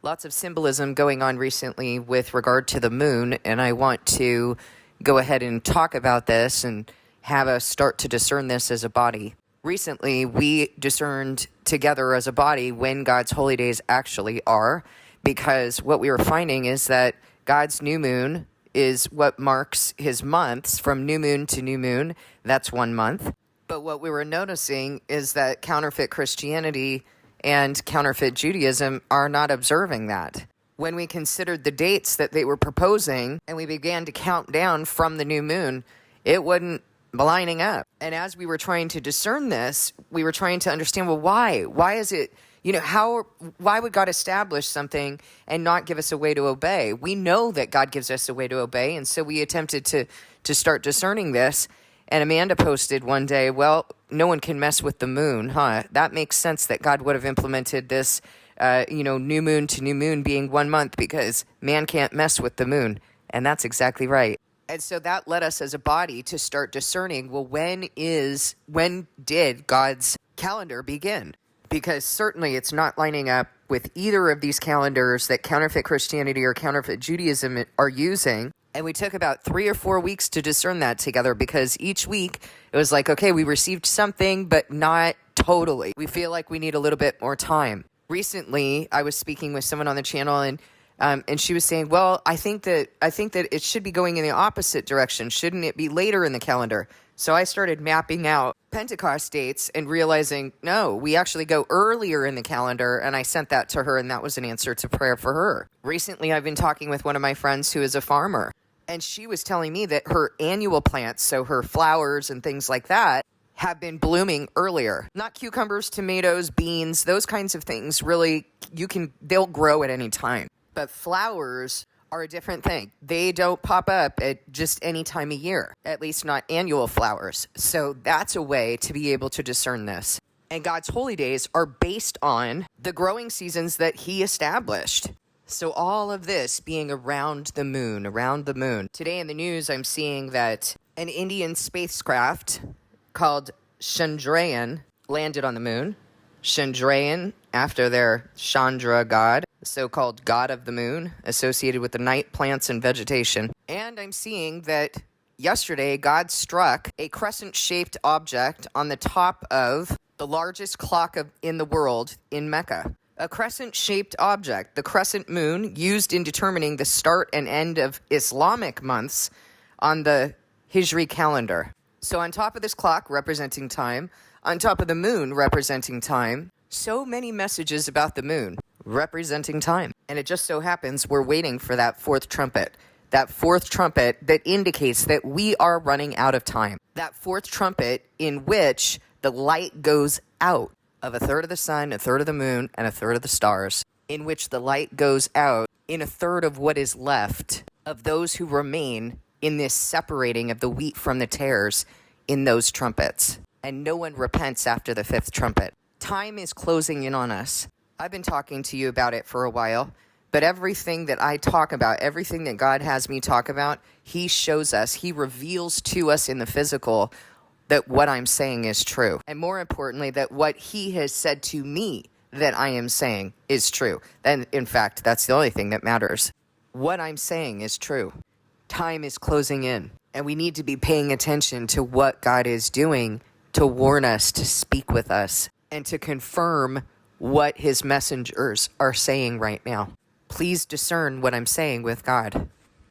Lots of symbolism going on recently with regard to the moon, and I want to go ahead and talk about this and have us start to discern this as a body. Recently, we discerned together as a body when God's holy days actually are, because what we were finding is that God's new moon is what marks his months from new moon to new moon. That's 1 month. But what we were noticing is that counterfeit Christianity and counterfeit Judaism are not observing that. When we considered the dates that they were proposing and we began to count down from the new moon, it wasn't lining up. And as we were trying to discern this, we were trying to understand, well, why? Why is it, why would God establish something and not give us a way to obey? We know that God gives us a way to obey, and so we attempted to start discerning this. And Amanda posted one day, well, no one can mess with the moon, huh? That makes sense that God would have implemented this, new moon to new moon being 1 month because man can't mess with the moon. And that's exactly right. And so that led us as a body to start discerning, well, when did God's calendar begin? Because certainly it's not lining up with either of these calendars that counterfeit Christianity or counterfeit Judaism are using. And we took about 3 or 4 weeks to discern that together because each week it was like, okay, we received something, but not totally. We feel like we need a little bit more time. Recently, I was speaking with someone on the channel and she was saying, well, I think that it should be going in the opposite direction. Shouldn't it be later in the calendar? So I started mapping out Pentecost dates and realizing, no, we actually go earlier in the calendar, and I sent that to her, and that was an answer to prayer for her. Recently, I've been talking with one of my friends who is a farmer, and she was telling me that her annual plants, so her flowers and things like that, have been blooming earlier. Not cucumbers, tomatoes, beans, those kinds of things, really, they'll grow at any time. But flowers are a different thing. They don't pop up at just any time of year, at least not annual flowers. So that's a way to be able to discern this. And God's holy days are based on the growing seasons that he established. So all of this being around the moon. Today in the news, I'm seeing that an Indian spacecraft called Chandrayaan landed on the moon. Chandrayaan, after their Chandra god, the so-called god of the moon, associated with the night plants and vegetation. And I'm seeing that yesterday, God struck a crescent-shaped object on the top of the largest clock in the world in Mecca. A crescent-shaped object, the crescent moon, used in determining the start and end of Islamic months on the Hijri calendar. So on top of this clock, representing time, on top of the moon, representing time, so many messages about the moon, representing time. And it just so happens we're waiting for that fourth trumpet that indicates that we are running out of time. That fourth trumpet in which the light goes out of a third of the sun, a third of the moon, and a third of the stars, in which the light goes out in a third of what is left of those who remain in this separating of the wheat from the tares in those trumpets. And no one repents after the fifth trumpet. Time is closing in on us. I've been talking to you about it for a while, but everything that I talk about, everything that God has me talk about, he shows us, he reveals to us in the physical that what I'm saying is true. And more importantly, that what he has said to me that I am saying is true. And in fact, that's the only thing that matters. What I'm saying is true. Time is closing in, and we need to be paying attention to what God is doing to warn us, to speak with us, and to confirm what his messengers are saying right now. Please discern what I'm saying with God.